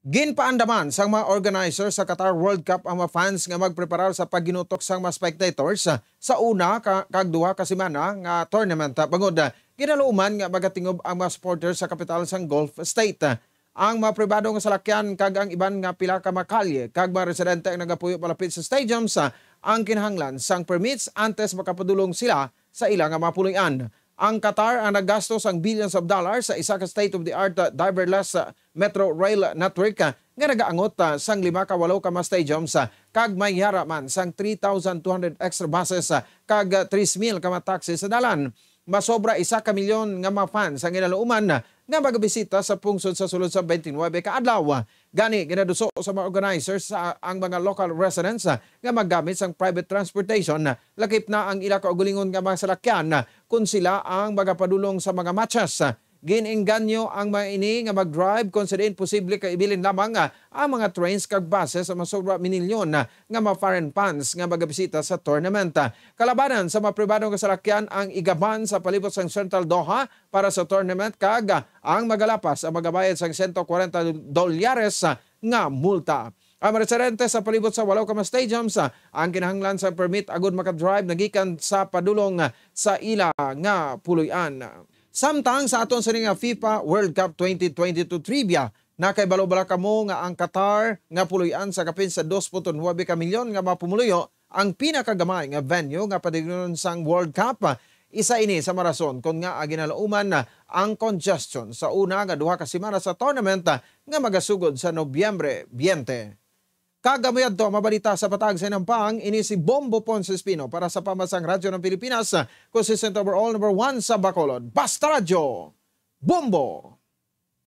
Ginpaandaman sang mga organizer sa Qatar World Cup ang mga fans nga magpreparar sa pagginutok sang mga spectators sa una kag duha ka semana nga tournament bangod ginaluman nga magatingob ang mga supporters sa kapital sang Gulf State. Ang mga pribado nga salakyan kag ang iban nga pila ka makalye kag mga residente ang nagapuyo palapit sa stadiums ang kinahanglan sang permits antes makapadulong sila sa ilang nga mga puloy-an. Ang Qatar ang naggastos ang billions of dollars sa isa ka state-of-the-art driverless metro rail network nga nagaangot sang 5 ka 8 ka mga stadiums kag may man sang 3,200 extra buses kag 3,000 ka mga taxi sa dalan. Masobra 1 ka milyon nga mga fans ang ginalauman nga magabisita sa pungsod sa sulod sa 29 ka adlaw. Gani ginaduso sa mga organizers ang mga local residents nga maggamit sang private transportation lakip na ang ila kaugalingon nga mga salakyan kung sila ang magapadulong sa mga matches. Ginengganyo ang mga ini nga mag-drive kung sa din posible kaibilin lamang ang mga trains kag buses sa masobra minilyon nga mga foreign fans nga magabisita sa tournament. Kalabanan sa mga pribadong kasalakyan ang igaban sa palibot sang Central Doha para sa tournament kag ang magalapas ang magabayad sang $140 nga multa. Ang mga residente sa palibot sa 8 ka mga stadiums ang kinahanglan sa permit agud makadrive nagikan sa padulong sa ila nga puloy-an. Samtang sa aton sa nga FIFA World Cup 2022 trivia, nakaibalo-bala kamo nga ang Qatar nga puloy-an sa kapin sa 2.9 ka milyon nga mapumuluyo ang pinakagamay nga venue nga padignon sang World Cup. Isa ini sa marason kung nga ginalauman ang congestion sa una nga 2 ka semana sa tournament nga magasugod sa Nobyembre 20. Kagamayad to mabalita sa patag sa Nampang, ini si Bombo Ponce Espino para sa Pamansang Radyo ng Pilipinas, consistent overall number 1 sa Bacolod. Basta Radyo, Bombo!